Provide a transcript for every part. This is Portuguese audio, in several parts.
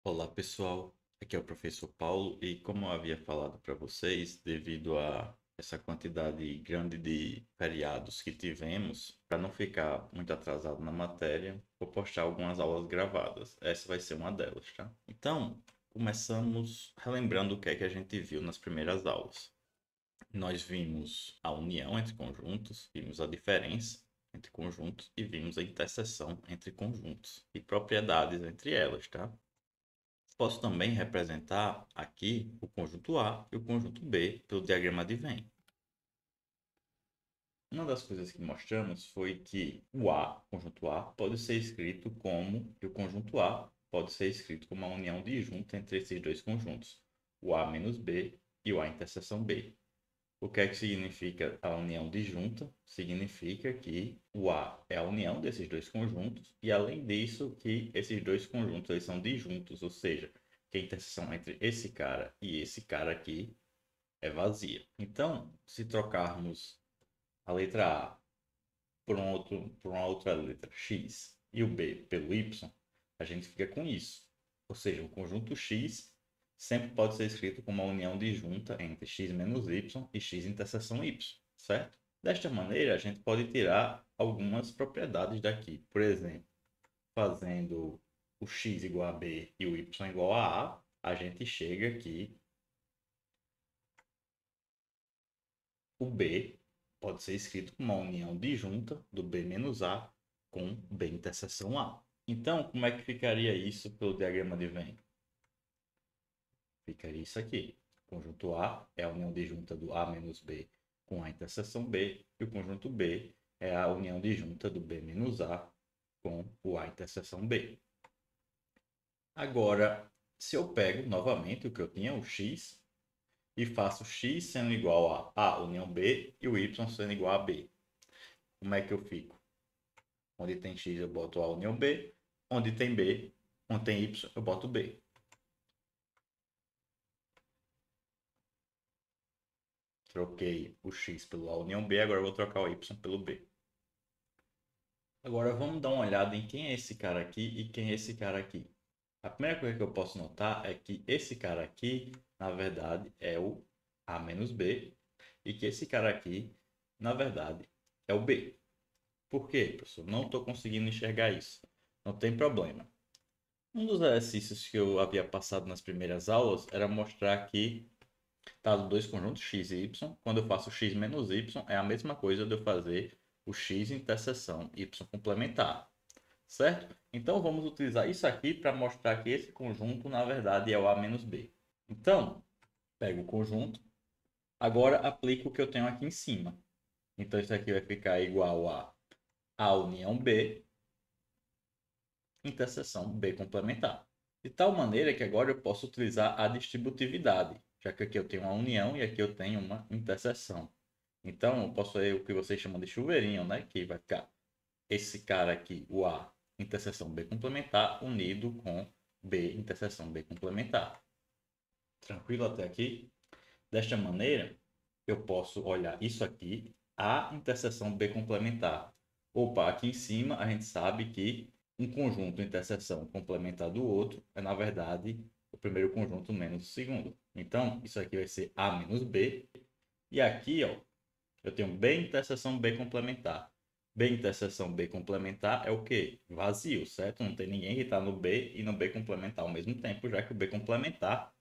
Olá pessoal, aqui é o professor Paulo e como eu havia falado para vocês, devido a essa quantidade grande de feriados que tivemos, para não ficar muito atrasado na matéria, vou postar algumas aulas gravadas. Essa vai ser uma delas, tá? Então, começamos relembrando o que é que a gente viu nas primeiras aulas. Nós vimos a união entre conjuntos, vimos a diferença entre conjuntos e vimos a interseção entre conjuntos e propriedades entre elas, tá? Posso também representar aqui o conjunto A e o conjunto B pelo diagrama de Venn. Uma das coisas que mostramos foi que conjunto A, pode ser escrito como, e o conjunto A pode ser escrito como a união disjunta entre esses dois conjuntos, o A menos B e o A interseção B. O que é que significa a união disjunta? Significa que o A é a união desses dois conjuntos e, além disso, que esses dois conjuntos eles são disjuntos, ou seja, que a interseção entre esse cara e esse cara aqui é vazia. Então, se trocarmos a letra A por uma outra letra X e o B pelo Y, a gente fica com isso. Ou seja, o conjunto X sempre pode ser escrito como uma união disjunta entre x menos y e x interseção y, certo? Desta maneira, a gente pode tirar algumas propriedades daqui. Por exemplo, fazendo o x igual a b e o y igual a a gente chega aqui. O B pode ser escrito como uma união disjunta do B menos A com B interseção A. Então, como é que ficaria isso pelo diagrama de Venn? Ficaria isso aqui. O conjunto A é a união disjunta do A menos B com A interseção B, e o conjunto B é a união disjunta do B menos A com o A interseção B. Agora, se eu pego novamente o que eu tinha, o x, e faço x sendo igual a união B e o y sendo igual a B, como é que eu fico? Onde tem x eu boto A união B, onde tem B, onde tem Y eu boto B. Troquei o x pelo A união B, agora eu vou trocar o Y pelo B. Agora vamos dar uma olhada em quem é esse cara aqui e quem é esse cara aqui. A primeira coisa que eu posso notar é que esse cara aqui, na verdade, é o A menos B, e que esse cara aqui, na verdade, é o B. Por quê, professor? Não estou conseguindo enxergar isso. Não tem problema. Um dos exercícios que eu havia passado nas primeiras aulas era mostrar que, dado dois conjuntos x e y, quando eu faço x menos y, é a mesma coisa de eu fazer o x interseção y complementar, certo? Então vamos utilizar isso aqui para mostrar que esse conjunto, na verdade, é o A menos B. Então, pego o conjunto, agora aplico o que eu tenho aqui em cima. Então isso aqui vai ficar igual a A união B, interseção B complementar. De tal maneira que agora eu posso utilizar a distributividade, já que aqui eu tenho uma união e aqui eu tenho uma interseção. Então, eu posso fazer o que vocês chamam de chuveirinho, né? Que vai ficar esse cara aqui, o A, interseção B complementar, unido com B, interseção B complementar. Tranquilo até aqui? Desta maneira, eu posso olhar isso aqui, A interseção B complementar. Opa, aqui em cima a gente sabe que um conjunto interseção complementar do outro é, na verdade, o primeiro conjunto menos o segundo. Então, isso aqui vai ser A menos B. E aqui, ó, eu tenho B interseção B complementar. B interseção B complementar é o quê? Vazio, certo? Não tem ninguém que está no B e no B complementar ao mesmo tempo, já que o B complementar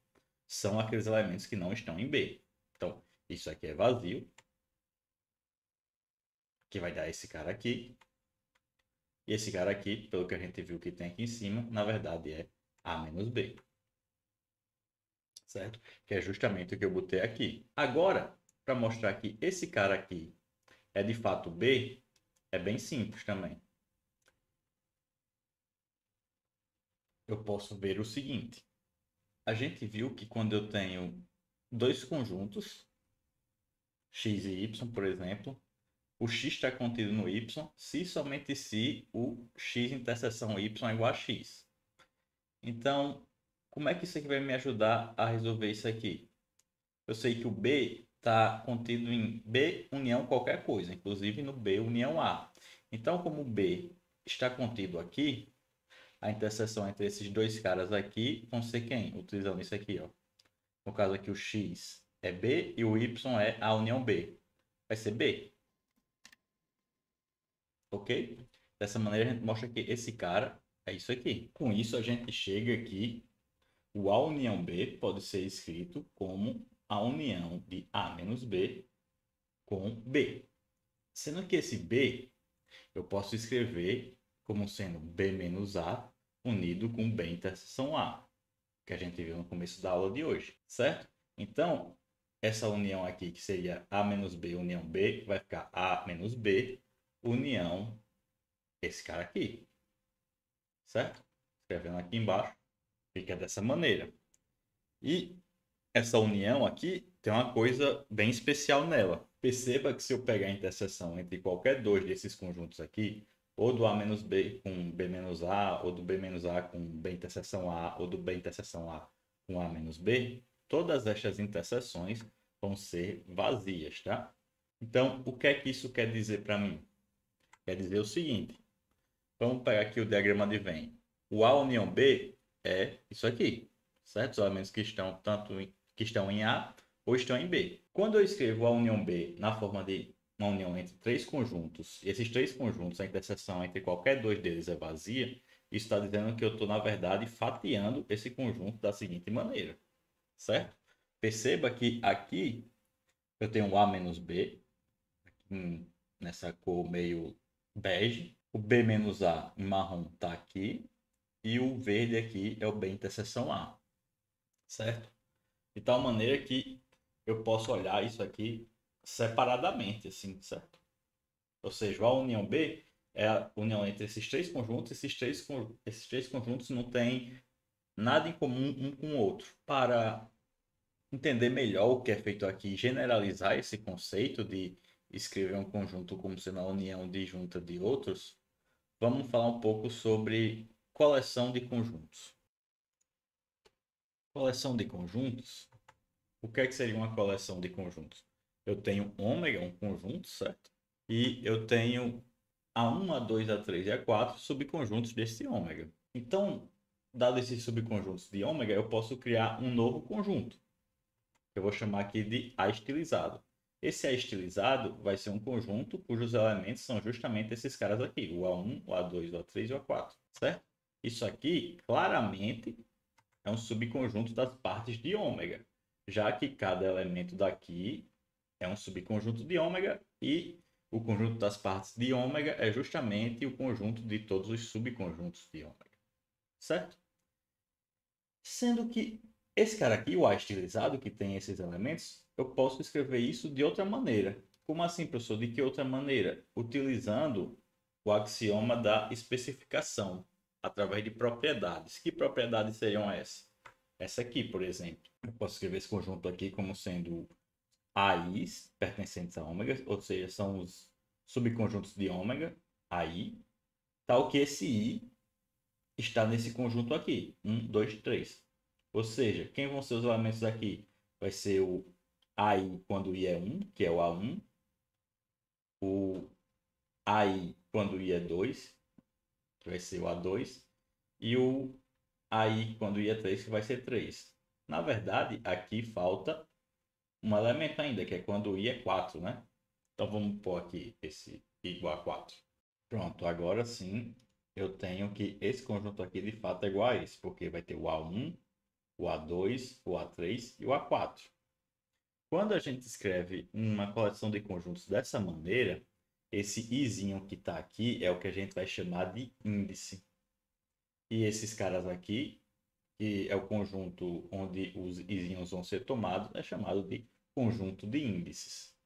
são aqueles elementos que não estão em B. Então, isso aqui é vazio, que vai dar esse cara aqui. E esse cara aqui, pelo que a gente viu que tem aqui em cima, na verdade é A menos B. Certo? Que é justamente o que eu botei aqui. Agora, para mostrar que esse cara aqui é de fato B, é bem simples também. Eu posso ver o seguinte. A gente viu que quando eu tenho dois conjuntos, x e y, por exemplo, o x está contido no y se somente se o x interseção y é igual a x. Então, como é que isso aqui vai me ajudar a resolver isso aqui? Eu sei que o B está contido em B união qualquer coisa, inclusive no B união A. Então, como o B está contido aqui, A interseção entre esses dois caras aqui vão ser quem? Utilizando isso aqui, ó. No caso aqui, o x é B e o y é a união B. Vai ser B. Ok? Dessa maneira, a gente mostra que esse cara é isso aqui. Com isso, a gente chega aqui. O A união B pode ser escrito como a união de A menos B com B. Sendo que esse B, eu posso escrever como sendo B menos A unido com B interseção A, que a gente viu no começo da aula de hoje, certo? Então, essa união aqui, que seria A menos B união B, vai ficar A menos B união esse cara aqui, certo? Escrevendo aqui embaixo, fica dessa maneira. E essa união aqui tem uma coisa bem especial nela. Perceba que se eu pegar a interseção entre qualquer dois desses conjuntos aqui, ou do A menos B com B menos A, ou do B menos A com B interseção A, ou do B interseção A com A menos B, todas estas interseções vão ser vazias, tá? Então, o que é que isso quer dizer para mim? Quer dizer o seguinte, vamos pegar aqui o diagrama de Venn. O A união B é isso aqui, certo? Os elementos que estão que estão em A ou estão em B. Quando eu escrevo a união B na forma de uma união entre três conjuntos, e esses três conjuntos, a interseção entre qualquer dois deles é vazia, isso está dizendo que eu estou, na verdade, fatiando esse conjunto da seguinte maneira, certo? Perceba que aqui eu tenho A menos B, nessa cor meio bege. O B menos A em marrom está aqui. E o verde aqui é o B interseção A, certo? De tal maneira que eu posso olhar isso aqui separadamente, assim, certo? Ou seja, a união B é a união entre esses três conjuntos. Esses três conjuntos não têm nada em comum um com o outro. Para entender melhor o que é feito aqui, generalizar esse conceito de escrever um conjunto como sendo a união disjunta de outros, vamos falar um pouco sobre coleção de conjuntos. Coleção de conjuntos. O que é que seria uma coleção de conjuntos? Eu tenho ômega, um conjunto, certo? E eu tenho A1, A2, A3 e A4 subconjuntos desse ômega. Então, dado esses subconjuntos de ômega, eu posso criar um novo conjunto. Eu vou chamar aqui de A estilizado. Esse A estilizado vai ser um conjunto cujos elementos são justamente esses caras aqui, o A1, o A2, o A3 e o A4, certo? Isso aqui, claramente, é um subconjunto das partes de ômega, já que cada elemento daqui é um subconjunto de ômega e o conjunto das partes de ômega é justamente o conjunto de todos os subconjuntos de ômega, certo? Sendo que esse cara aqui, o A estilizado, que tem esses elementos, eu posso escrever isso de outra maneira. Como assim, professor? De que outra maneira? Utilizando o axioma da especificação, através de propriedades. Que propriedades seriam essas? Essa aqui, por exemplo. Eu posso escrever esse conjunto aqui como sendo AIs pertencentes a ômega, ou seja, são os subconjuntos de ômega, AI, tal que esse I está nesse conjunto aqui, 1, 2, 3. Ou seja, quem vão ser os elementos aqui? Vai ser o AI quando I é 1, que é o A1, o AI quando I é 2, que vai ser o A2, e o AI quando I é 3, que vai ser 3. Na verdade, aqui falta um elemento ainda, que é quando I é 4, né? Então vamos pôr aqui esse igual a 4. Pronto, agora sim eu tenho que esse conjunto aqui de fato é igual a esse, porque vai ter o A1, o A2, o A3 e o A4. Quando a gente escreve uma coleção de conjuntos dessa maneira, esse izinho que está aqui é o que a gente vai chamar de índice. E esses caras aqui, que é o conjunto onde os izinhos vão ser tomados, é chamado de conjunto de índices.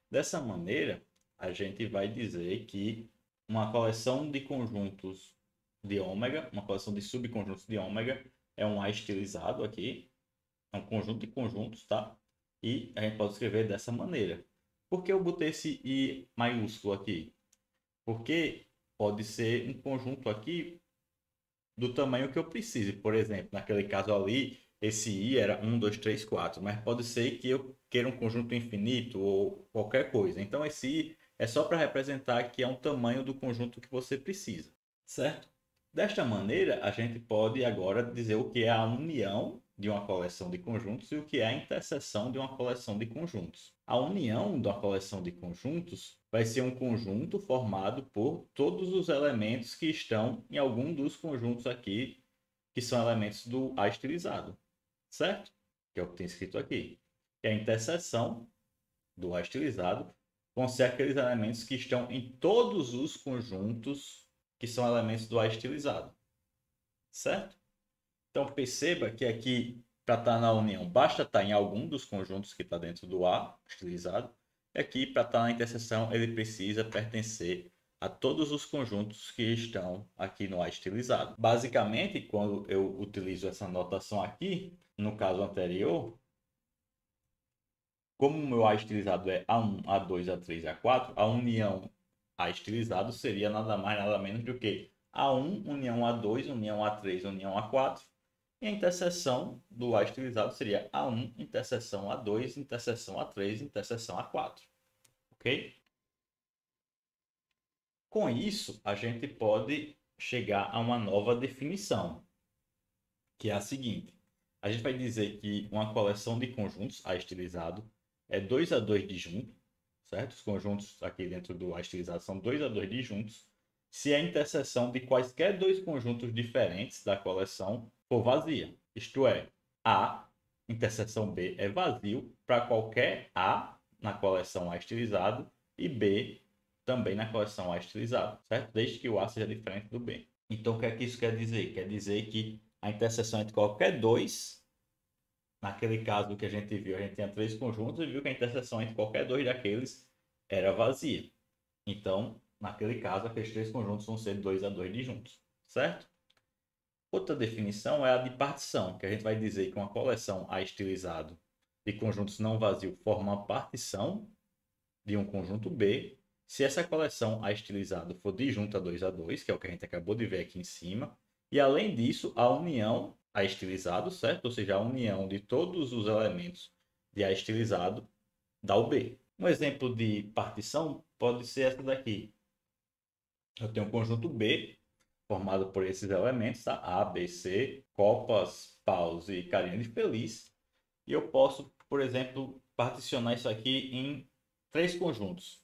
Dessa maneira, a gente vai dizer que uma coleção de conjuntos de ômega, uma coleção de subconjuntos de ômega, é um A estilizado aqui, é um conjunto de conjuntos, tá? E a gente pode escrever dessa maneira. Por que eu botei esse I maiúsculo aqui? Porque pode ser um conjunto aqui do tamanho que eu precise. Por exemplo, naquele caso ali, esse I era 1, 2, 3, 4. Mas pode ser que eu queira um conjunto infinito ou qualquer coisa. Então, esse I é só para representar que é um tamanho do conjunto que você precisa, certo? Desta maneira, a gente pode agora dizer o que é a união de uma coleção de conjuntos e o que é a interseção de uma coleção de conjuntos. A união de uma coleção de conjuntos vai ser um conjunto formado por todos os elementos que estão em algum dos conjuntos aqui, que são elementos do A estilizado, certo? Que é o que tem escrito aqui. E a interseção do A estilizado vão ser aqueles elementos que estão em todos os conjuntos que são elementos do A estilizado, certo? Então perceba que aqui, para estar na união, basta estar em algum dos conjuntos que está dentro do A estilizado, e aqui, para estar na interseção, ele precisa pertencer a todos os conjuntos que estão aqui no A estilizado. Basicamente, quando eu utilizo essa notação aqui, no caso anterior, como o meu A estilizado é A1, A2, A3, A4, a união A estilizado seria nada mais, nada menos do que A1, união A2, união A3, união A4. E a interseção do A estilizado seria A1, interseção A2, interseção A3, interseção A4. Ok? Com isso, a gente pode chegar a uma nova definição, que é a seguinte. A gente vai dizer que uma coleção de conjuntos A estilizado é 2 a 2 disjunto, certo? Os conjuntos aqui dentro do A estilizado são 2 a 2 disjuntos, se a interseção de quaisquer dois conjuntos diferentes da coleção for vazia. Isto é, A interseção B é vazio para qualquer A na coleção A estilizado e B também na coleção A estilizado, certo? Desde que o A seja diferente do B. Então, o que é que isso quer dizer? Quer dizer que a interseção entre qualquer dois, naquele caso que a gente viu, a gente tinha três conjuntos e viu que a interseção entre qualquer dois daqueles era vazia. Então, naquele caso, aqueles três conjuntos vão ser 2 a 2 disjuntos, certo? Outra definição é a de partição, que a gente vai dizer que uma coleção A estilizado de conjuntos não vazios forma uma partição de um conjunto B, se essa coleção A estilizado for disjunta 2 a 2, que é o que a gente acabou de ver aqui em cima, e além disso, a união A estilizado, certo? Ou seja, a união de todos os elementos de A estilizado dá o B. Um exemplo de partição pode ser essa daqui. Eu tenho um conjunto B formado por esses elementos, tá? A, B, C, copas, paus e carinha de feliz. E eu posso, por exemplo, particionar isso aqui em três conjuntos.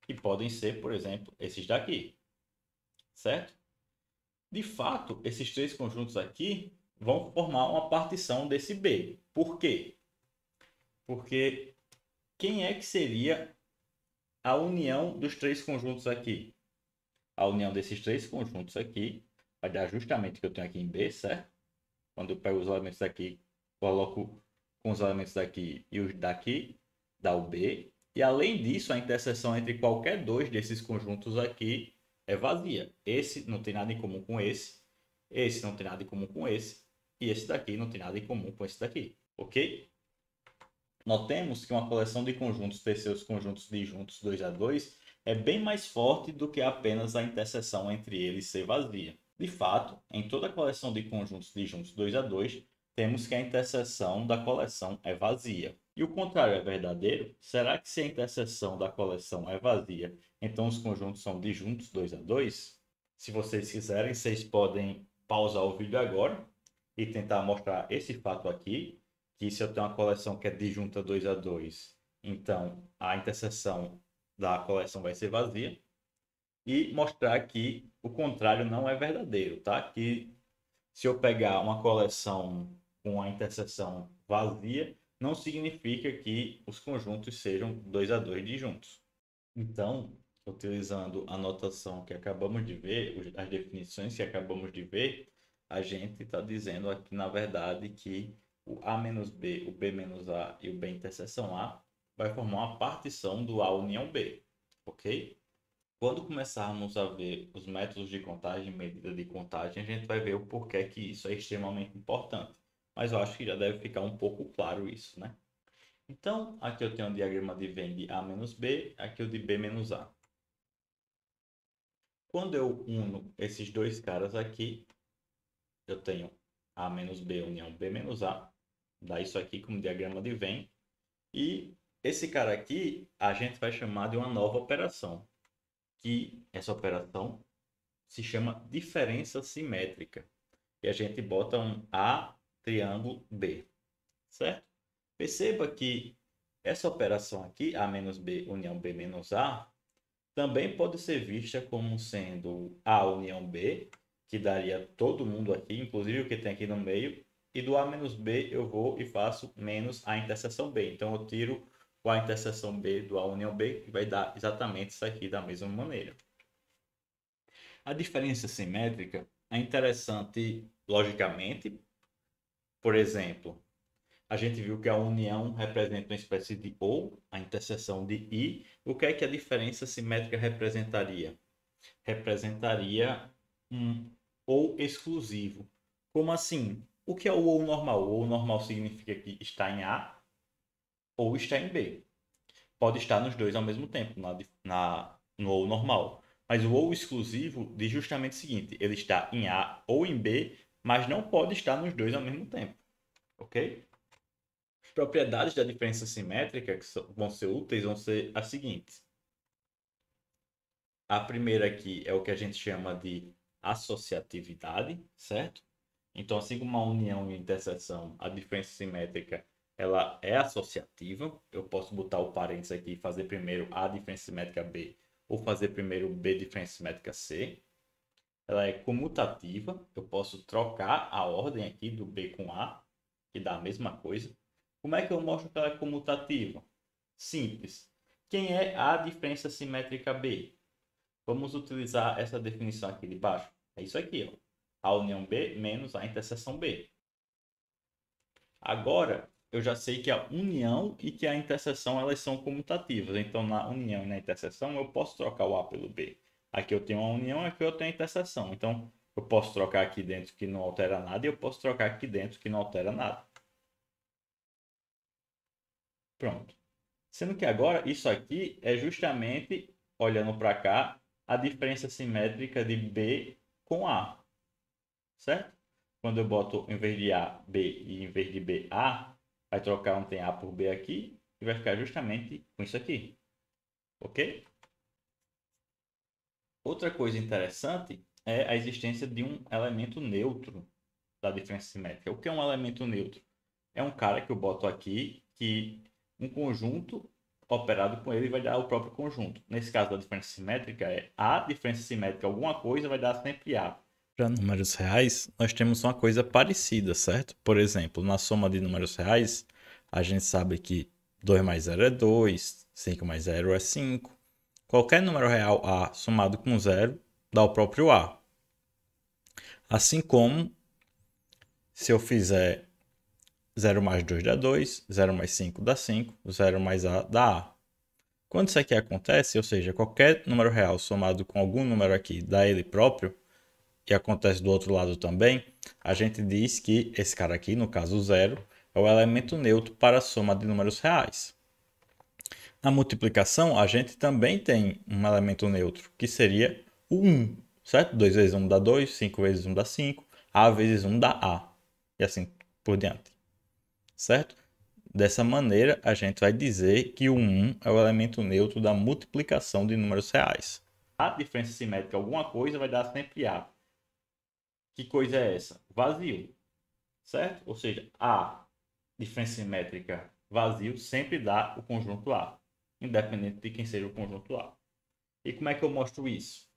Que podem ser, por exemplo, esses daqui. Certo? De fato, esses três conjuntos aqui vão formar uma partição desse B. Por quê? Porque quem é que seria a união dos três conjuntos aqui? A união desses três conjuntos aqui vai dar justamente o que eu tenho aqui em B, certo? Quando eu pego os elementos daqui, coloco com os elementos daqui e os daqui, dá o B. E além disso, a interseção entre qualquer dois desses conjuntos aqui é vazia. Esse não tem nada em comum com esse não tem nada em comum com esse, e esse daqui não tem nada em comum com esse daqui, ok? Notemos que uma coleção de conjuntos ter seus conjuntos disjuntos 2 a 2 é bem mais forte do que apenas a interseção entre eles ser vazia. De fato, em toda coleção de conjuntos disjuntos 2 a 2, temos que a interseção da coleção é vazia. E o contrário é verdadeiro? Será que se a interseção da coleção é vazia, então os conjuntos são disjuntos 2 a 2? Se vocês quiserem, vocês podem pausar o vídeo agora e tentar mostrar esse fato aqui, que se eu tenho uma coleção que é disjunta 2 a 2, então a interseção da coleção vai ser vazia. E mostrar que o contrário não é verdadeiro, tá? Que se eu pegar uma coleção com a interseção vazia, não significa que os conjuntos sejam 2 a 2 disjuntos. Então, utilizando a notação que acabamos de ver, as definições que acabamos de ver, a gente está dizendo aqui, na verdade, que o A menos B, o B menos A e o B interseção A vai formar uma partição do A união B, ok? Quando começarmos a ver os métodos de contagem, medida de contagem, a gente vai ver o porquê que isso é extremamente importante. Mas eu acho que já deve ficar um pouco claro isso, né? Então, aqui eu tenho o diagrama de Venn de A menos B, aqui o de B menos A. Quando eu uno esses dois caras aqui, eu tenho A menos B união B menos A. Dá isso aqui como diagrama de Venn. E esse cara aqui, a gente vai chamar de uma nova operação. Que essa operação se chama diferença simétrica. E a gente bota um A triângulo B, certo? Perceba que essa operação aqui, A menos B união B menos A, também pode ser vista como sendo A união B, que daria todo mundo aqui, inclusive o que tem aqui no meio, e do A menos B eu vou e faço menos A interseção B. Então eu tiro o A interseção B do A união B, que vai dar exatamente isso aqui da mesma maneira. A diferença simétrica é interessante logicamente. Por exemplo, a gente viu que a união representa uma espécie de ou, a interseção de i. O que é que a diferença simétrica representaria? Representaria um ou exclusivo. Como assim? O que é o ou normal? O ou normal significa que está em A ou está em B. Pode estar nos dois ao mesmo tempo, no ou normal. Mas o ou exclusivo diz justamente o seguinte: ele está em A ou em B, mas não pode estar nos dois ao mesmo tempo. Ok? As propriedades da diferença simétrica que vão ser úteis vão ser as seguintes. A primeira aqui é o que a gente chama de associatividade, certo? Então, assim como a união e a interseção, a diferença simétrica ela é associativa. Eu posso botar o parênteses aqui e fazer primeiro A diferença simétrica B ou fazer primeiro B diferença simétrica C. Ela é comutativa. Eu posso trocar a ordem aqui do B com A, que dá a mesma coisa. Como é que eu mostro que ela é comutativa? Simples. Quem é a diferença simétrica B? Vamos utilizar essa definição aqui de baixo. É isso aqui, ó. A união B menos a interseção B. Agora, eu já sei que a união e que a interseção elas são comutativas. Então, na união e na interseção, eu posso trocar o A pelo B. Aqui eu tenho a união, aqui eu tenho a interseção. Então, eu posso trocar aqui dentro que não altera nada e eu posso trocar aqui dentro que não altera nada. Pronto. Sendo que agora isso aqui é justamente, olhando para cá, a diferença simétrica de B com A, certo? Quando eu boto em vez de A, B e em vez de B, A, vai trocar um tem A por B aqui e vai ficar justamente com isso aqui, ok? Outra coisa interessante é a existência de um elemento neutro da diferença simétrica. O que é um elemento neutro? É um cara que eu boto aqui que um conjunto operado com ele vai dar o próprio conjunto. Nesse caso da diferença simétrica é A diferença simétrica alguma coisa vai dar sempre A. Para números reais, nós temos uma coisa parecida, certo? Por exemplo, na soma de números reais, a gente sabe que 2 mais 0 é 2, 5 mais 0 é 5. Qualquer número real A somado com 0 dá o próprio A. Assim como se eu fizer 0 mais 2 dá 2, 0 mais 5 dá 5, 0 mais A dá A. Quando isso aqui acontece, ou seja, qualquer número real somado com algum número aqui dá ele próprio, e acontece do outro lado também, a gente diz que esse cara aqui, no caso 0, é o elemento neutro para a soma de números reais. Na multiplicação, a gente também tem um elemento neutro, que seria o 1, certo? 2 vezes 1 dá 2, 5 vezes 1 dá 5, A vezes 1 dá A, e assim por diante, certo? Dessa maneira, a gente vai dizer que o 1 é o elemento neutro da multiplicação de números reais. A diferença simétrica alguma coisa vai dar sempre A. Que coisa é essa? Vazio, certo? Ou seja, A diferença simétrica vazio sempre dá o conjunto A, independente de quem seja o conjunto A. E como é que eu mostro isso?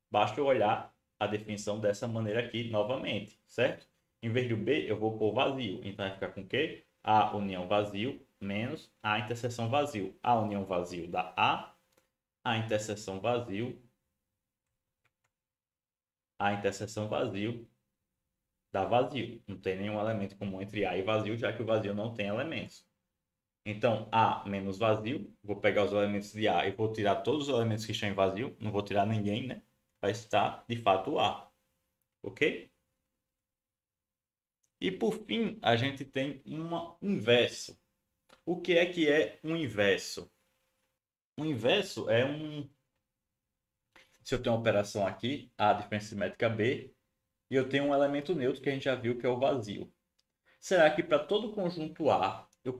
Basta eu olhar a definição dessa maneira aqui novamente, certo? Em vez do B, eu vou pôr vazio. Então vai ficar com o quê? A união vazio menos a interseção vazio. A união vazio dá a interseção vazio, dá vazio. Não tem nenhum elemento comum entre A e vazio, já que o vazio não tem elementos. Então, A menos vazio, vou pegar os elementos de A e vou tirar todos os elementos que estão em vazio, não vou tirar ninguém, né? Vai estar, de fato, A. Ok? E, por fim, a gente tem um inverso. O que é um inverso? Um inverso é um... Se eu tenho uma operação aqui, A diferença simétrica B, e eu tenho um elemento neutro que a gente já viu que é o vazio. Será que para todo conjunto A eu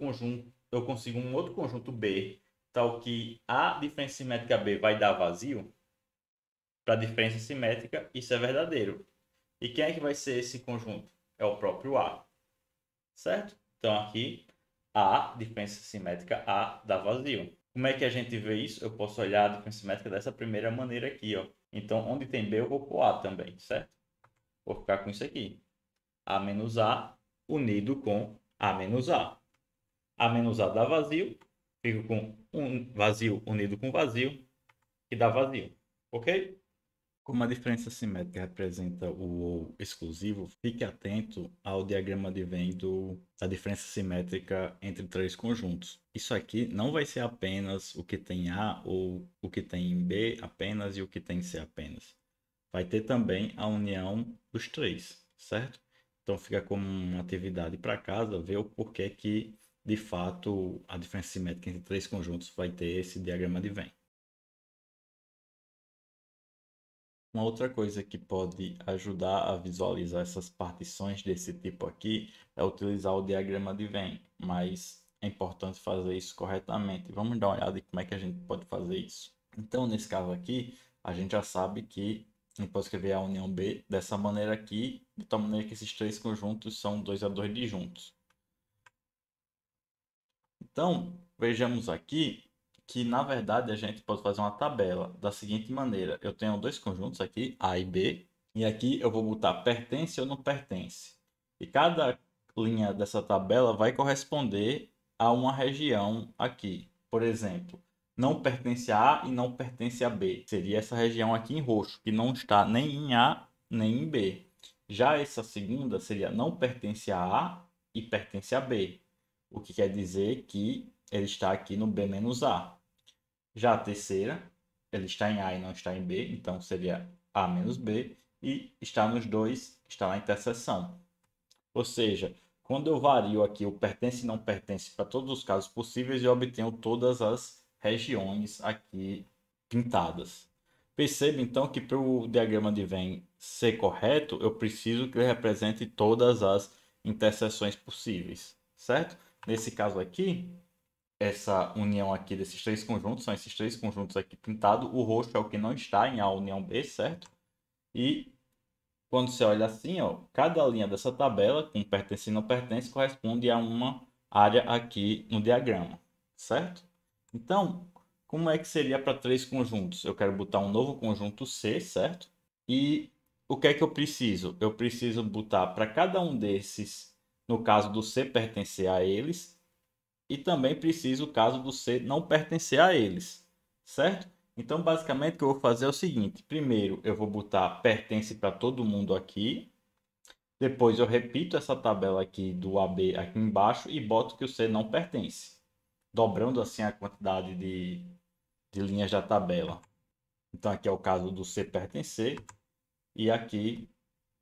consigo um outro conjunto B, tal que A diferença simétrica B vai dar vazio? Para diferença simétrica, isso é verdadeiro. E quem é que vai ser esse conjunto? É o próprio A, certo? Então aqui, A, diferença simétrica A dá vazio. Como é que a gente vê isso? Eu posso olhar a diferença simétrica dessa primeira maneira aqui, ó. Então, onde tem B, eu vou pôr A também, certo? Vou ficar com isso aqui. A menos A unido com A menos A. A menos A dá vazio. Fico com um vazio unido com vazio, que dá vazio. Ok? Como a diferença simétrica representa o exclusivo, fique atento ao diagrama de Venn da diferença simétrica entre três conjuntos. Isso aqui não vai ser apenas o que tem A ou o que tem B apenas e o que tem C apenas. Vai ter também a união dos três, certo? Então fica como uma atividade para casa ver o porquê que, de fato, a diferença simétrica entre três conjuntos vai ter esse diagrama de Venn. Uma outra coisa que pode ajudar a visualizar essas partições desse tipo aqui é utilizar o diagrama de Venn, mas é importante fazer isso corretamente. Vamos dar uma olhada em como é que a gente pode fazer isso. Então, nesse caso aqui, a gente já sabe que a gente pode escrever a união B dessa maneira aqui, de tal maneira que esses três conjuntos são 2 a 2 disjuntos. Então, vejamos aqui que, na verdade, a gente pode fazer uma tabela da seguinte maneira. Eu tenho dois conjuntos aqui, A e B, e aqui eu vou botar pertence ou não pertence. E cada linha dessa tabela vai corresponder a uma região aqui. Por exemplo, não pertence a A e não pertence a B. Seria essa região aqui em roxo, que não está nem em A nem em B. Já essa segunda seria não pertence a A e pertence a B, o que quer dizer que ele está aqui no B menos A. Já a terceira, ele está em A e não está em B, então seria A menos B, e está nos dois, está na interseção. Ou seja, quando eu vario aqui o pertence e não pertence para todos os casos possíveis, eu obtenho todas as regiões aqui pintadas. Perceba então que para o diagrama de Venn ser correto, eu preciso que ele represente todas as interseções possíveis, certo? Nesse caso aqui, essa união aqui desses três conjuntos, são esses três conjuntos aqui pintados. O roxo é o que não está em A união B, certo? E quando você olha assim, ó, cada linha dessa tabela, com pertence e não pertence, corresponde a uma área aqui no diagrama, certo? Então, como é que seria para três conjuntos? Eu quero botar um novo conjunto C, certo? E o que é que eu preciso? Eu preciso botar para cada um desses, no caso do C pertencer a eles, e também preciso o caso do C não pertencer a eles, certo? Então, basicamente, o que eu vou fazer é o seguinte. Primeiro, eu vou botar pertence para todo mundo aqui. Depois, eu repito essa tabela aqui do AB aqui embaixo e boto que o C não pertence, dobrando assim a quantidade de linhas da tabela. Então, aqui é o caso do C pertencer e aqui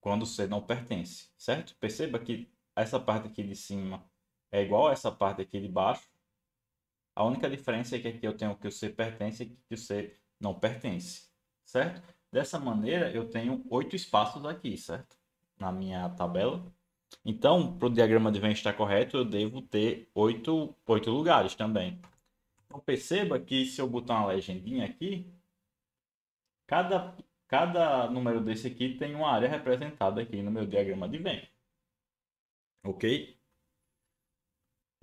quando o C não pertence, certo? Perceba que essa parte aqui de cima é igual a essa parte aqui de baixo. A única diferença é que aqui eu tenho que o C pertence e que o C não pertence, certo? Dessa maneira, eu tenho 8 espaços aqui, certo? Na minha tabela. Então, para o diagrama de Venn estar correto, eu devo ter 8 lugares também. Então, perceba que se eu botar uma legendinha aqui, cada número desse aqui tem uma área representada aqui no meu diagrama de Venn. Ok?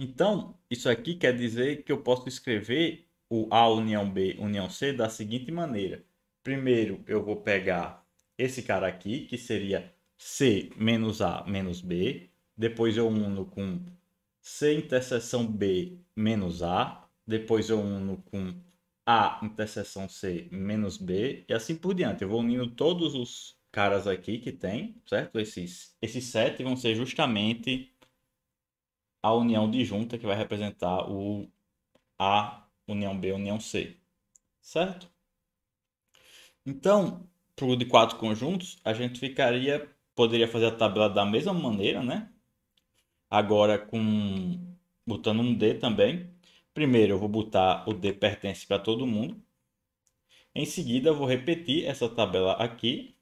Então, isso aqui quer dizer que eu posso escrever o A união B união C da seguinte maneira. Primeiro, eu vou pegar esse cara aqui, que seria C menos A menos B. Depois eu uno com C interseção B menos A. Depois eu uno com A interseção C menos B. E assim por diante. Eu vou unindo todos os caras aqui que tem, certo? Esses 7 vão ser justamente a união disjunta que vai representar o A, união B, união C, certo? Então, para o de quatro conjuntos, a gente poderia fazer a tabela da mesma maneira, né? Agora botando um D também. Primeiro eu vou botar o D pertence para todo mundo. Em seguida eu vou repetir essa tabela aqui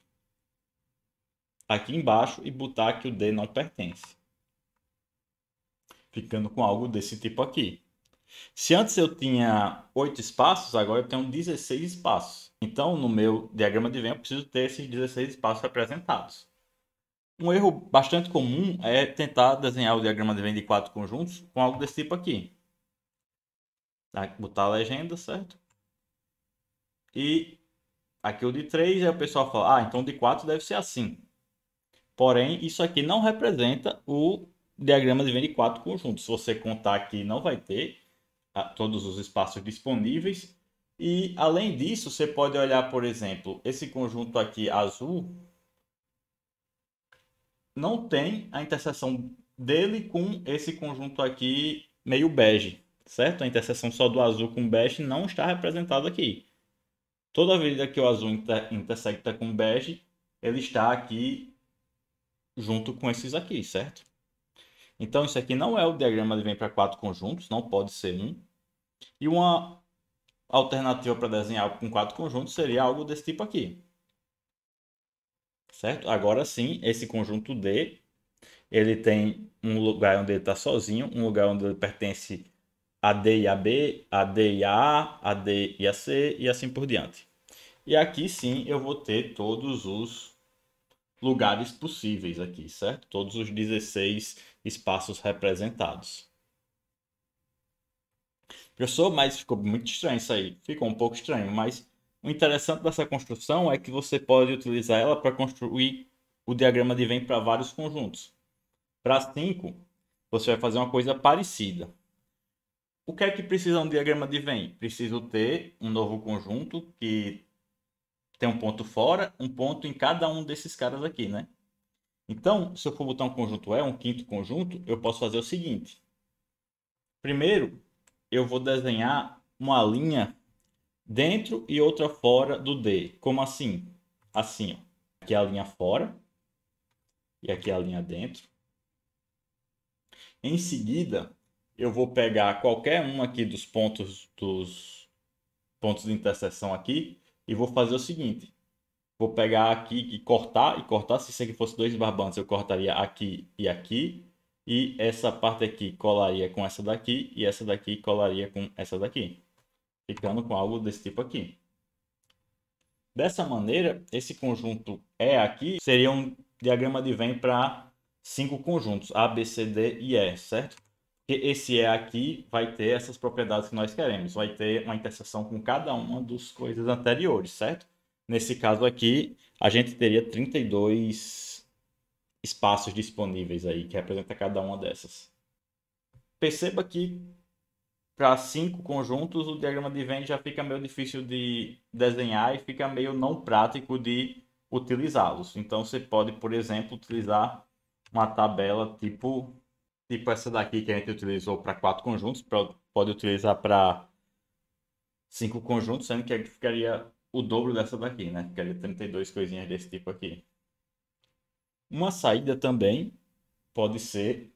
embaixo e botar que o D não pertence. Ficando com algo desse tipo aqui. Se antes eu tinha 8 espaços, agora eu tenho 16 espaços. Então, no meu diagrama de Venn, eu preciso ter esses 16 espaços representados. Um erro bastante comum é tentar desenhar o diagrama de Venn de 4 conjuntos com algo desse tipo aqui. Tá? Botar a legenda, certo? E aqui o de 3, aí o pessoal fala, então o de 4 deve ser assim. Porém, isso aqui não representa o diagrama de Venn de 4 conjuntos. Se você contar aqui, não vai ter todos os espaços disponíveis. E, além disso, você pode olhar, por exemplo, esse conjunto aqui azul não tem a interseção dele com esse conjunto aqui meio bege, certo? A interseção só do azul com bege não está representada aqui. Toda vez que o azul intersecta com bege, ele está aqui junto com esses aqui, certo? Então, isso aqui não é o diagrama de Venn para 4 conjuntos, não pode ser um. E uma alternativa para desenhar com 4 conjuntos seria algo desse tipo aqui. Certo? Agora sim, esse conjunto D, ele tem um lugar onde ele está sozinho, um lugar onde ele pertence a D e a B, a D e a D e a C e assim por diante. E aqui sim eu vou ter todos os lugares possíveis aqui, certo? Todos os 16 espaços representados. Professor, mas ficou muito estranho isso aí. Ficou um pouco estranho, mas o interessante dessa construção é que você pode utilizar ela para construir o diagrama de Venn para vários conjuntos. Para 5, você vai fazer uma coisa parecida. O que é que precisa um diagrama de Venn? Preciso ter um novo conjunto que tem um ponto fora, um ponto em cada um desses caras aqui, né? Então, se eu for botar um conjunto E, um quinto conjunto, eu posso fazer o seguinte. Primeiro, eu vou desenhar uma linha dentro e outra fora do D. Como assim? Assim, ó. Aqui é a linha fora e aqui é a linha dentro. Em seguida, eu vou pegar qualquer um aqui dos pontos de interseção aqui e vou fazer o seguinte. Vou pegar aqui e cortar. Se isso aqui fosse dois barbantes, eu cortaria aqui e aqui. E essa parte aqui colaria com essa daqui e essa daqui colaria com essa daqui. Ficando com algo desse tipo aqui. Dessa maneira, esse conjunto E aqui seria um diagrama de Venn para 5 conjuntos, A, B, C, D e E, certo? Porque esse E aqui vai ter essas propriedades que nós queremos, vai ter uma interseção com cada uma das coisas anteriores, certo? Nesse caso aqui, a gente teria 32 espaços disponíveis aí, que representa cada uma dessas. Perceba que para 5 conjuntos, o diagrama de Venn já fica meio difícil de desenhar e fica meio não prático de utilizá-los. Então, você pode, por exemplo, utilizar uma tabela tipo essa daqui que a gente utilizou para 4 conjuntos, pode utilizar para 5 conjuntos, sendo que ficaria o dobro dessa daqui, né? Ficaria 32 coisinhas desse tipo aqui. Uma saída também pode ser,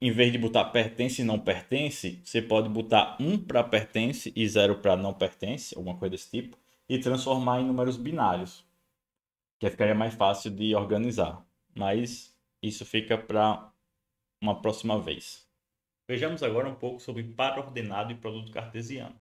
em vez de botar pertence e não pertence, você pode botar 1 para pertence e 0 para não pertence, alguma coisa desse tipo, e transformar em números binários, que ficaria mais fácil de organizar. Mas isso fica para uma próxima vez. Vejamos agora um pouco sobre par ordenado e produto cartesiano.